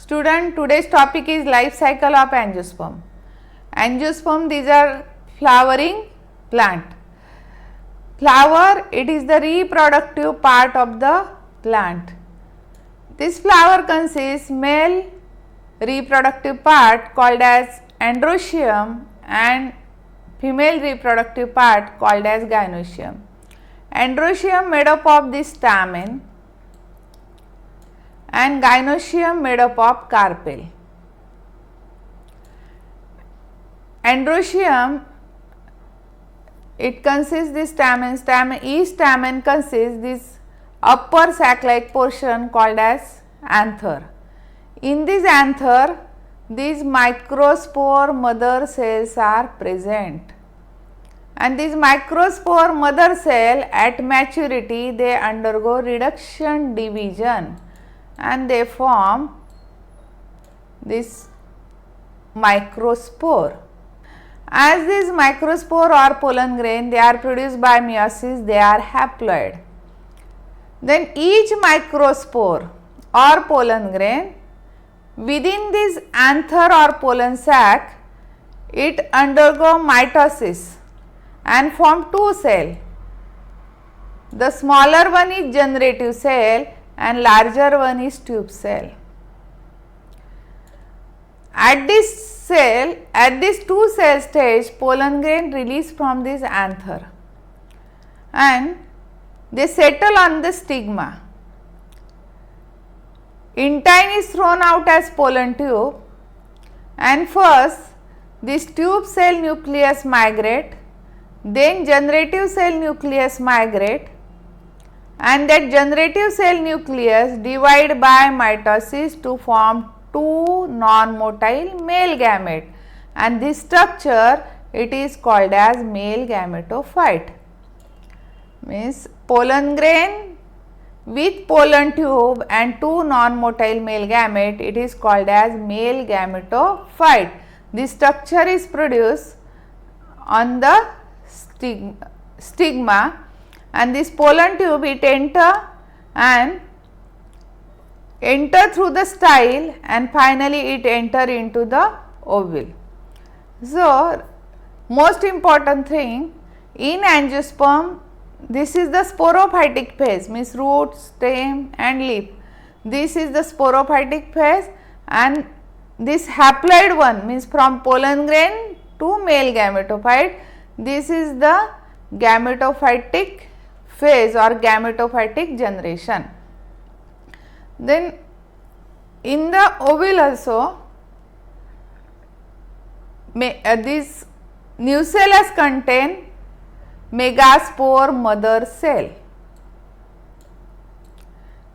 Student, today's topic is life cycle of angiosperm. Angiosperm, these are flowering plant. Flower, it is the reproductive part of the plant. This flower consists male reproductive part called as androecium and female reproductive part called as gynoecium. Androecium made up of the stamen and gynoecium made up of carpel. Androecium, it consists the stamen, each stamen consists this upper sac like portion called as anther. In this anther, these microspore mother cells are present, and these microspore mother cell at maturity they undergo reduction division and they form this microspore. As these microspore or pollen grain, they are produced by meiosis, they are haploid. Then each microspore or pollen grain within this anther or pollen sac, it undergo mitosis and form two cells. The smaller one is generative cell and larger one is tube cell. At this two cell stage, pollen grain release from this anther and they settle on the stigma. Intine is thrown out as pollen tube, and first this tube cell nucleus migrate, then generative cell nucleus migrate, and that generative cell nucleus divide by mitosis to form two non-motile male gamete, and this structure it is called as male gametophyte. Means pollen grain with pollen tube and two non-motile male gamete, it is called as male gametophyte. This structure is produced on the stigma, and this pollen tube it enter through the style and finally it enter into the ovule. So, most important thing in angiosperm, this is the sporophytic phase, means root, stem and leaf. This is the sporophytic phase, and this haploid one means from pollen grain to male gametophyte, this is the gametophytic phase or gametophytic generation. Then in the ovule also, this nucellus contain megaspore mother cell.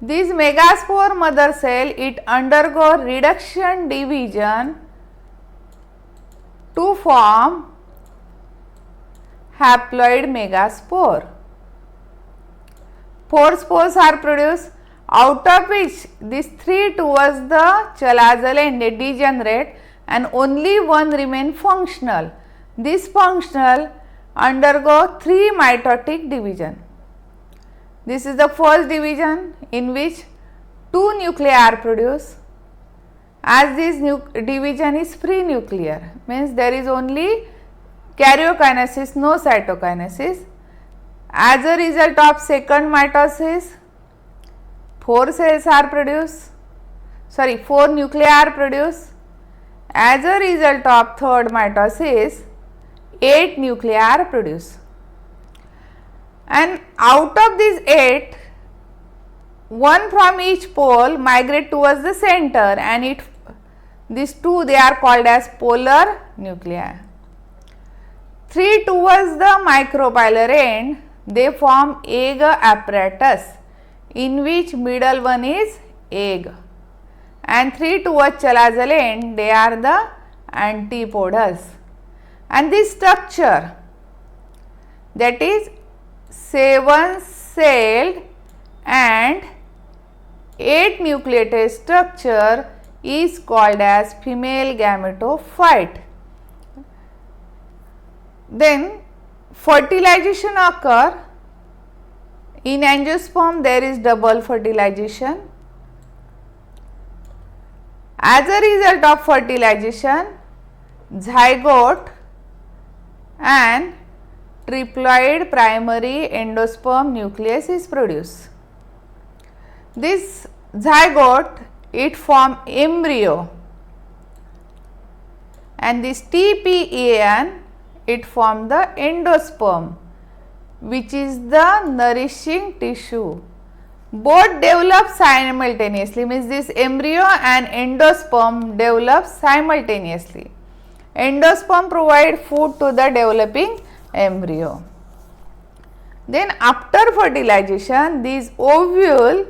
This megaspore mother cell it undergo reduction division to form haploid megaspore. 4 spores are produced, out of which these 3 towards the chalazal end they degenerate and only one remain functional. This functional undergo 3 mitotic division. This is the first division in which 2 nuclei are produced. As this division is free nuclear, means there is only karyokinesis, no cytokinesis. As a result of second mitosis, 4 cells are produced, 4 nuclei are produced. As a result of third mitosis, 8 nuclei are produced. And out of these 8, one from each pole migrate towards the center, and these 2 they are called as polar nuclei. 3 towards the micropilar end, they form egg apparatus, in which middle one is egg, and 3 towards chalazal end, they are the antipodals. And this structure, that is 7 celled and 8 nucleated structure, is called as female gametophyte. Then fertilization occur. In angiosperm there is double fertilization, As a result of fertilization, zygote and triploid primary endosperm nucleus is produced. This zygote, it form embryo, and this TPEN, it form the endosperm, which is the nourishing tissue. Both develop simultaneously, means this embryo and endosperm develop simultaneously. Endosperm provide food to the developing embryo. Then after fertilization, these ovule,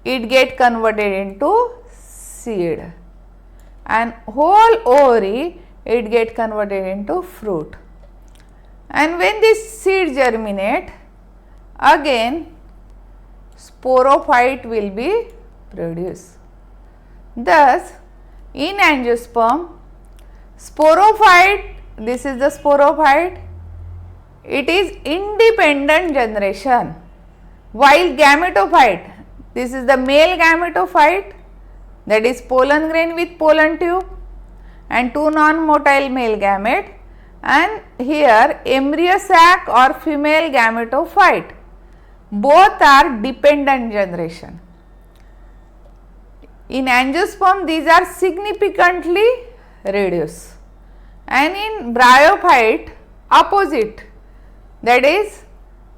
it get converted into seed, and whole ovary, it get converted into fruit. And when this seed germinate, again sporophyte will be produced. Thus, in angiosperm, sporophyte, this is the sporophyte, it is independent generation, while gametophyte, this is the male gametophyte, that is pollen grain with pollen tube and two non-motile male gamete, and here embryo sac or female gametophyte. Both are dependent generation. In angiosperm, these are significantly reduced, and in bryophyte, opposite, that is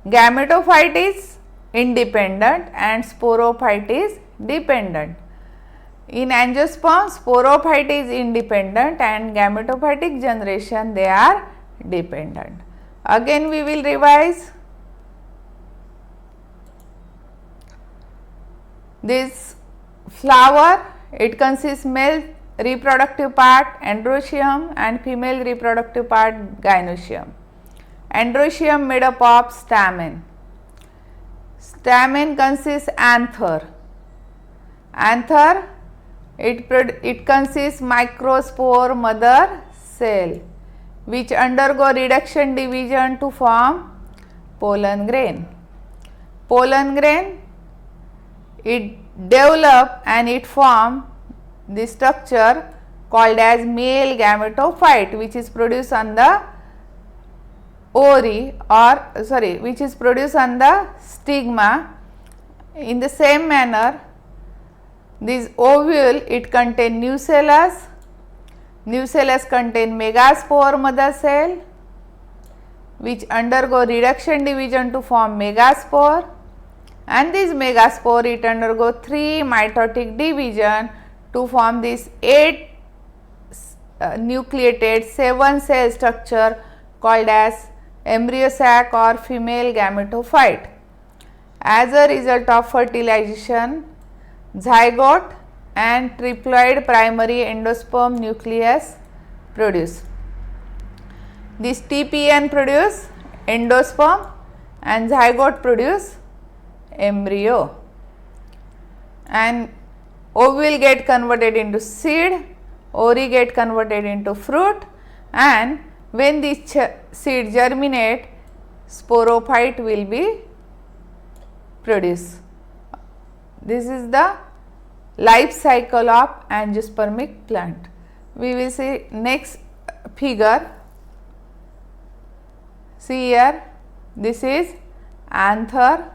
gametophyte is independent and sporophyte is dependent. In angiosperm, sporophyte is independent and gametophytic generation, they are dependent. Again we will revise. This flower, it consists male reproductive part androecium and female reproductive part gynoecium. Androecium made up of stamen. Stamen consists anther. Anther, it consists microspore mother cell, which undergo reduction division to form pollen grain. Pollen grain, it develop and it form the structure called as male gametophyte, which is produced on the ovary, or sorry, which is produced on the stigma. In the same manner, this ovule, it contain nucellus. Nucellus contain megaspore mother cell, which undergo reduction division to form megaspore, and this megaspore, it undergo 3 mitotic division to form this 8 nucleated 7 cell structure called as embryo sac or female gametophyte. As a result of fertilization, zygote and triploid primary endosperm nucleus produce. This TPN produce endosperm and zygote produce embryo, and ovule get converted into seed, ovary get converted into fruit, and when this seed germinate, sporophyte will be produced. This is the life cycle of angiospermic plant. We will see next figure. See here, this is anther.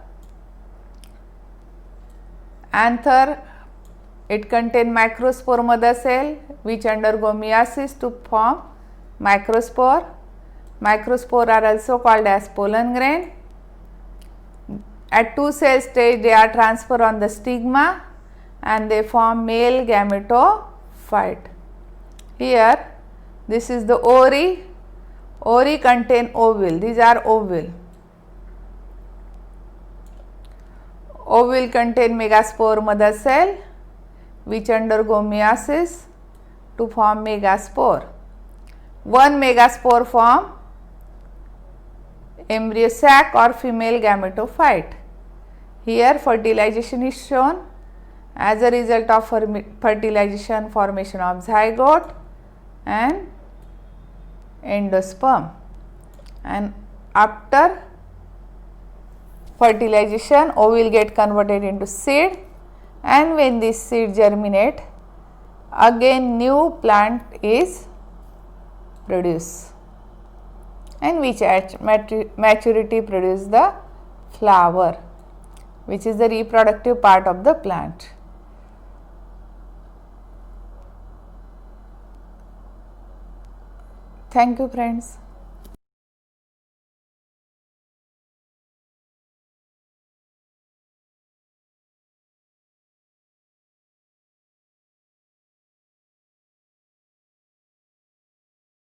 Anther, it contain microspore mother cell which undergo meiosis to form microspore. Microspore are also called as pollen grain. At 2 cell stage, they are transferred on the stigma and they form male gametophyte. Here, this is the ovary. Ovary contain ovule. These are ovule. Ovule contain megaspore mother cell which undergo meiosis to form megaspore. One megaspore form embryo sac or female gametophyte. Here fertilization is shown. As a result of fertilization, formation of zygote and endosperm, and after fertilization, ovule get converted into seed and when this seed germinate, again new plant is produced, and which at maturity produce the flower, which is the reproductive part of the plant. Thank you, friends.